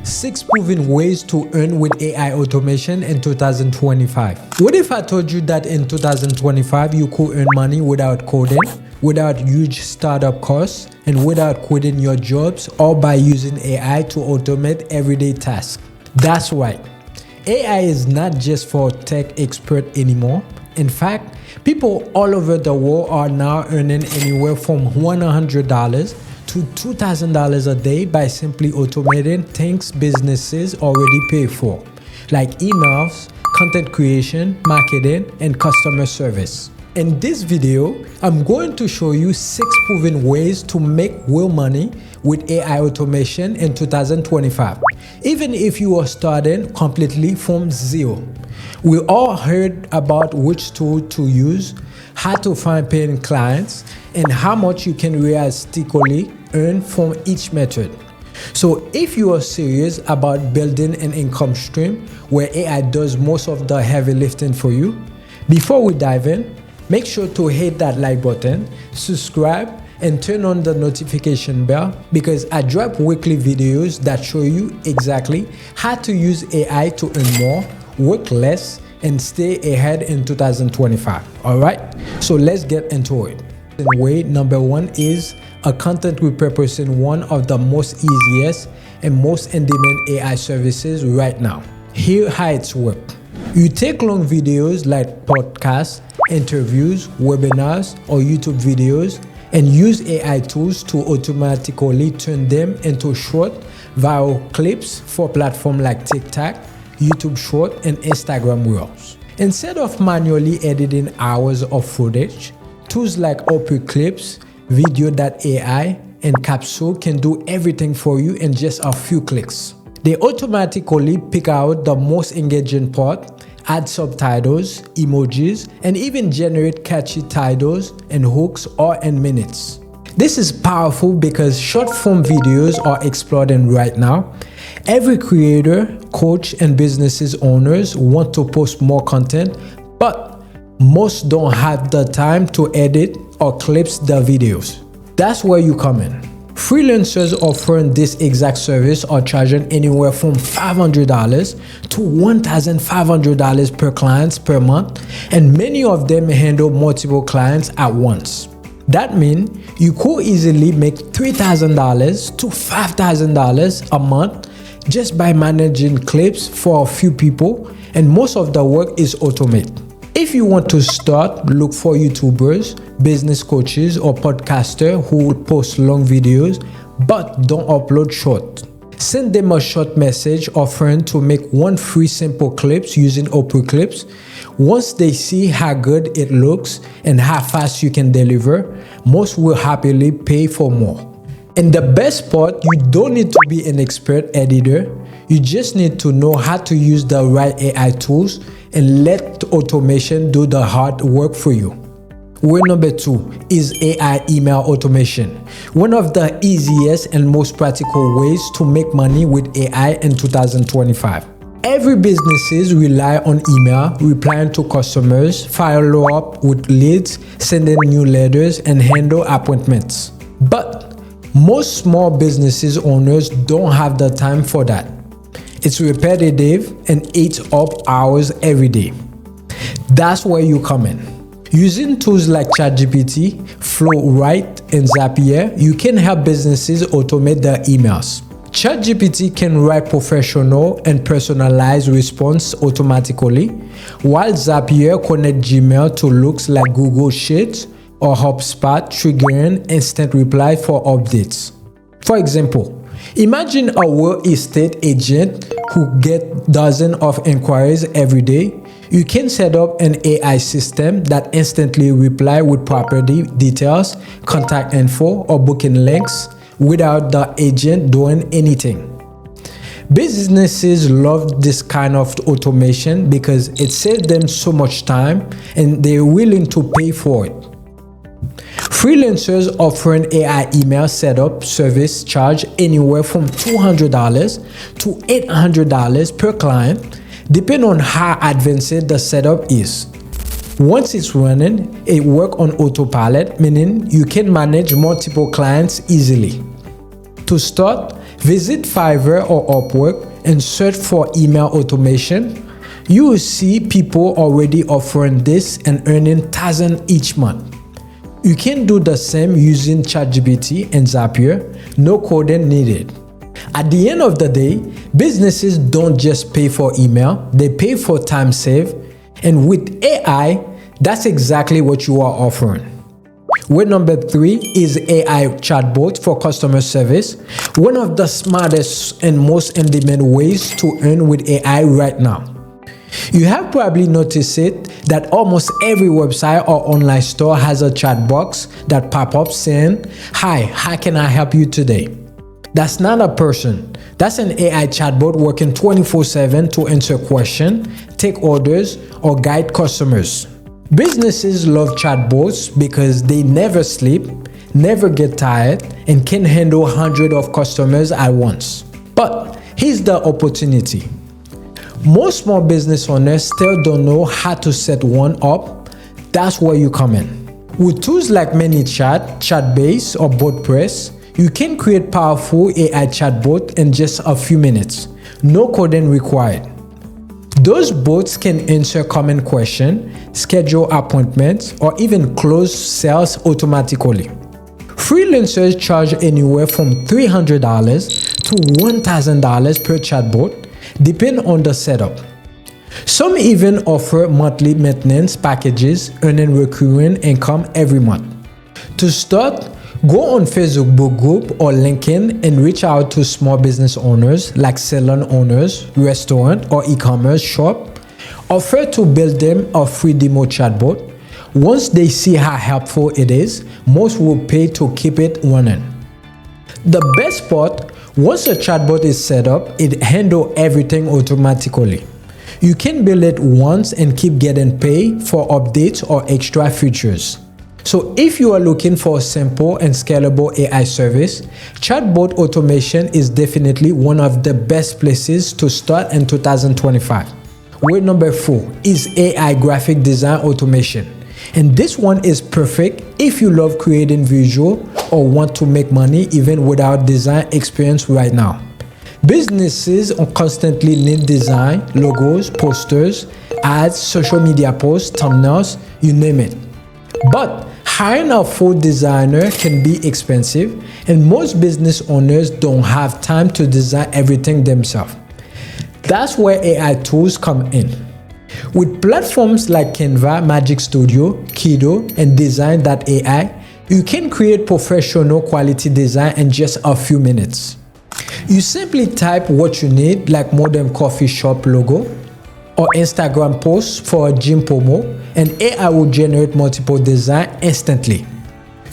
6 proven ways to earn with AI automation in 2025. What if I told you that in 2025 you could earn money without coding, without huge startup costs, and without quitting your jobs, all by using AI to automate everyday tasks? That's right. AI is not just for tech experts anymore. In fact, people all over the world are now earning anywhere from $100 to $2,000 a day by simply automating things businesses already pay for, like emails, content creation, marketing, and customer service. In this video, I'm going to show you 6 proven ways to make real money with AI automation in 2025, even if you are starting completely from zero. We all heard about which tool to use, how to find paying clients, and how much you can realistically earn from each method. So if you are serious about building an income stream where AI does most of the heavy lifting for you, before we dive in, make sure to hit that like button, subscribe, and turn on the notification bell because I drop weekly videos that show you exactly how to use AI to earn more, work less, and stay ahead in 2025. Alright, so let's get into it. Way number 1 is a content repurposing, one of the most easiest and most in-demand AI services right now. Here how it's works. You take long videos like podcasts, interviews, webinars, or YouTube videos and use AI tools to automatically turn them into short, viral clips for platforms like TikTok, YouTube Short, and Instagram Reels. Instead of manually editing hours of footage, tools like Clips, Video.ai, and Capsule can do everything for you in just a few clicks. They automatically pick out the most engaging part, add subtitles, emojis, and even generate catchy titles and hooks all in minutes. This is powerful because short-form videos are exploding right now. Every creator, coach, and business owners want to post more content, but most don't have the time to edit or clip the videos. That's where you come in. Freelancers offering this exact service are charging anywhere from $500 to $1,500 per client per month, and many of them handle multiple clients at once. That means you could easily make $3,000 to $5,000 a month just by managing clips for a few people, and most of the work is automated. If you want to start, look for YouTubers, business coaches, or podcasters who will post long videos but don't upload short. Send them a short message offering to make 1 free simple clips using Clips. Once they see how good it looks and how fast you can deliver, most will happily pay for more. And the best part, you don't need to be an expert editor. You just need to know how to use the right AI tools and let automation do the hard work for you. Way number 2 is AI email automation, one of the easiest and most practical ways to make money with AI in 2025. Every business rely on email, replying to customers, follow up with leads, sending newsletters, and handle appointments. But most small businesses owners don't have the time for that. It's repetitive and eats up hours every day. That's where you come in. Using tools like ChatGPT, Flowrite, and Zapier, you can help businesses automate their emails. ChatGPT can write professional and personalized response automatically, while Zapier connects Gmail to looks like Google Sheets or HubSpot, triggering instant reply for updates. For example, imagine a real estate agent who gets dozens of inquiries every day. You can set up an AI system that instantly replies with property details, contact info, or booking links without the agent doing anything. Businesses love this kind of automation because it saves them so much time and they're willing to pay for it. Freelancers offering AI email setup service charge anywhere from $200 to $800 per client, depending on how advanced the setup is. Once it's running, it works on autopilot, meaning you can manage multiple clients easily. To start, Visit Fiverr or Upwork and search for email automation. You will see people already offering this and earning thousands each month. You can do the same using ChatGPT and Zapier, no coding needed. At the end of the day, businesses don't just pay for email, they pay for time saved. And with AI, that's exactly what you are offering. Way number 3 is AI chatbot for customer service, one of the smartest and most in-demand ways to earn with AI right now. You have probably noticed it that almost every website or online store has a chat box that pops up saying, "Hi, how can I help you today?" That's not a person. That's an AI chatbot working 24/7 to answer questions, take orders, or guide customers. Businesses love chatbots because they never sleep, never get tired, and can handle hundreds of customers at once. But here's the opportunity. Most small business owners still don't know how to set one up. That's where you come in. With tools like ManyChat, Chatbase, or WordPress, you can create powerful AI chatbot in just a few minutes. No coding required. Those bots can answer common questions, schedule appointments, or even close sales automatically. Freelancers charge anywhere from $300 to $1,000 per chatbot, depending on the setup. Some even offer monthly maintenance packages, earning recurring income every month. To start, go on Facebook group or LinkedIn and reach out to small business owners like salon owners, restaurant, or e-commerce shop. Offer to build them a free demo chatbot. Once they see how helpful it is, most will pay to keep it running. The best part, once a chatbot is set up, it handles everything automatically. You can build it once and keep getting paid for updates or extra features. So if you are looking for a simple and scalable AI service, chatbot automation is definitely one of the best places to start in 2025. Way number 4 is AI graphic design automation. And this one is perfect if you love creating visual or want to make money even without design experience right now. Businesses constantly need design, logos, posters, ads, social media posts, thumbnails, you name it. But hiring a full designer can be expensive, and most business owners don't have time to design everything themselves. That's where AI tools come in. With platforms like Canva, Magic Studio, Kido, and Design.ai, you can create professional quality design in just a few minutes. You simply type what you need, like modern coffee shop logo or Instagram posts for a gym promo, and AI will generate multiple designs instantly.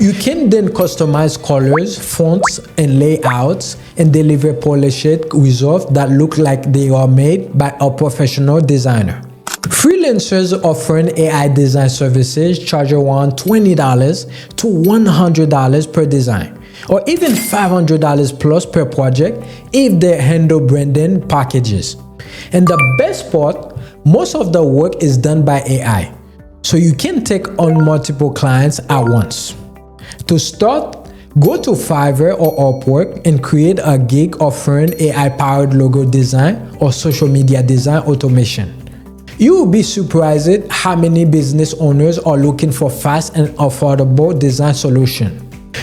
You can then customize colors, fonts, and layouts and deliver polished results that look like they are made by a professional designer. Freelancers offering AI design services charge around $20 to $100 per design, or even $500 plus per project if they handle branding packages. And the best part, most of the work is done by AI, so you can take on multiple clients at once. To start, go to Fiverr or Upwork and create a gig offering AI-powered logo design or social media design automation. You will be surprised at how many business owners are looking for fast and affordable design solutions.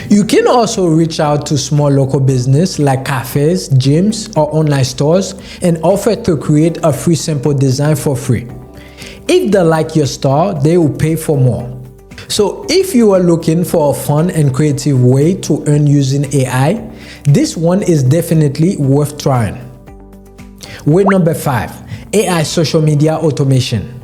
You can also reach out to small local businesses like cafes, gyms, or online stores and offer to create a free sample design for free. If they like your style, they will pay for more. So if you are looking for a fun and creative way to earn using AI, this one is definitely worth trying. Way number 5, AI social media automation.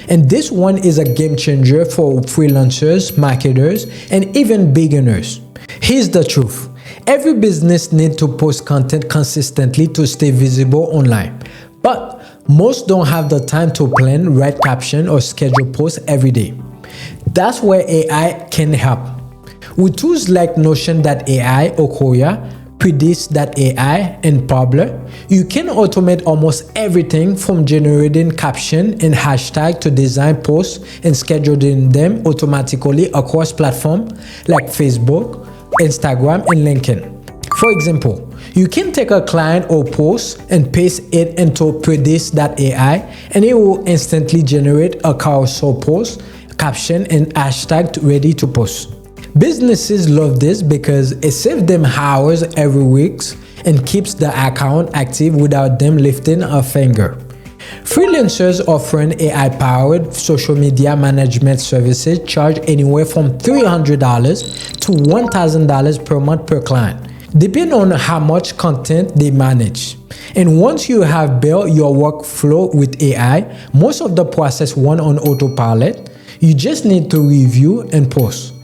And this one is a game changer for freelancers, marketers, and even beginners. Here's the truth. Every business needs to post content consistently to stay visible online. But most don't have the time to plan, write caption, or schedule posts every day. That's where AI can help. With tools like Notion.ai, Okoya, Predis.ai, and Pabler, you can automate almost everything from generating caption and hashtag to design posts and scheduling them automatically across platforms like Facebook, Instagram, and LinkedIn. For example, You can take a client or post and paste it into Predis.ai, and it will instantly generate a carousel post, caption, and hashtag ready to post. Businesses love this because it saves them hours every week and keeps the account active without them lifting a finger. Freelancers offering AI-powered social media management services charge anywhere from $300 to $1,000 per month per client, depending on how much content they manage. And once you have built your workflow with AI, most of the process run on autopilot. You just need to review and post.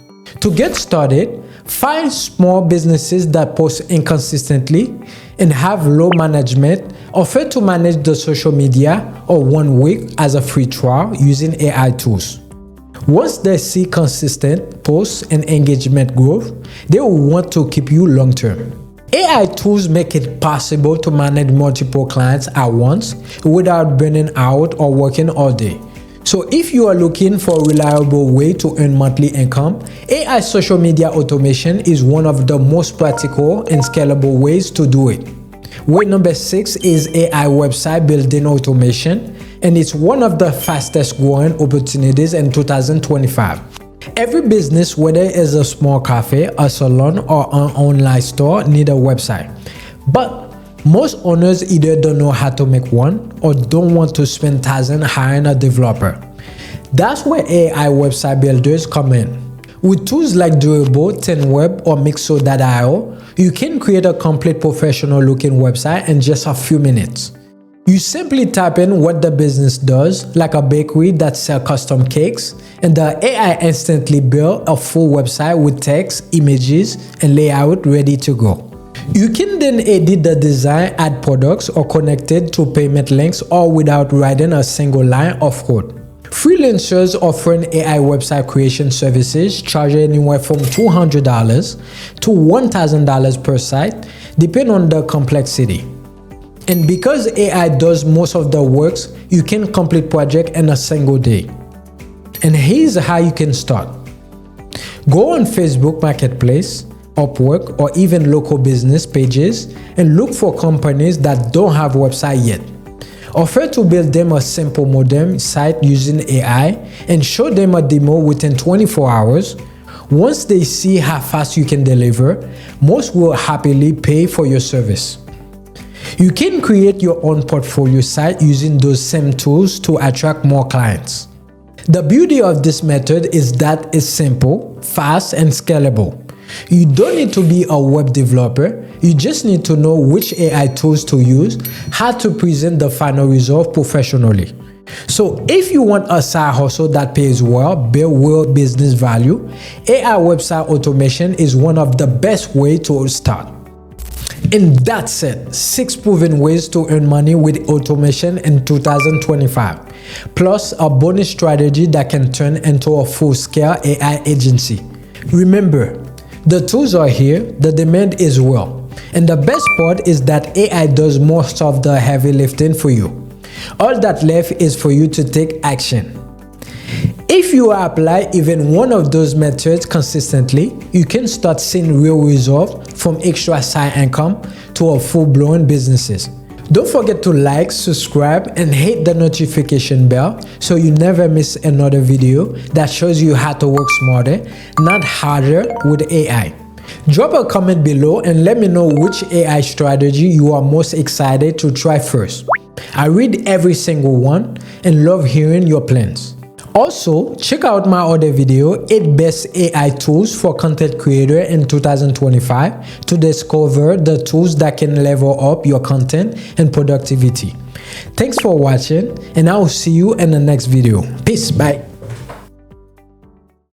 To get started, find small businesses that post inconsistently and have low management. Offer to manage the social media or 1 week as a free trial using AI tools. Once they see consistent posts and engagement growth, they will want to keep you long term. AI tools make it possible to manage multiple clients at once without burning out or working all day. So if you are looking for a reliable way to earn monthly income, AI social media automation is one of the most practical and scalable ways to do it. Way number 6 is AI website building automation, and it's one of the fastest growing opportunities in 2025. Every business, whether it's a small cafe, a salon, or an online store, need a website. But most owners either don't know how to make one or don't want to spend thousands hiring a developer. That's where AI website builders come in. With tools like Durable, 10web, or Mixo.io, you can create a complete professional-looking website in just a few minutes. You simply type in what the business does, like a bakery that sells custom cakes, and the AI instantly builds a full website with text, images, and layout ready to go. You can then edit the design, add products, or connect it to payment links, all without writing a single line of code. Freelancers offering AI website creation services charge anywhere from $200 to $1,000 per site, depending on the complexity. And because AI does most of the works, you can complete project in a single day. And here's how you can start. Go on Facebook Marketplace, Upwork, or even local business pages and look for companies that don't have a website yet. Offer to build them a simple modem site using AI and show them a demo within 24 hours. Once they see how fast you can deliver, most will happily pay for your service. You can create your own portfolio site using those same tools to attract more clients. The beauty of this method is that it's simple, fast, and scalable. You don't need to be a web developer, you just need to know which AI tools to use, how to present the final result professionally. So if you want a side hustle that pays well, build real business value, AI website automation is one of the best ways to start. And that's it, 6 proven ways to earn money with automation in 2025, plus a bonus strategy that can turn into a full-scale AI agency. Remember, the tools are here, the demand is real, and the best part is that AI does most of the heavy lifting for you. All that left is for you to take action. If you apply even one of those methods consistently, you can start seeing real results from extra side income to a full-blown businesses. Don't forget to like, subscribe, and hit the notification bell so you never miss another video that shows you how to work smarter, not harder with AI. Drop a comment below and let me know which AI strategy you are most excited to try first. I read every single one and love hearing your plans. Also, check out my other video, 8 best AI tools for content creator in 2025 to discover the tools that can level up your content and productivity. Thanks for watching, and I will see you in the next video. Peace, bye.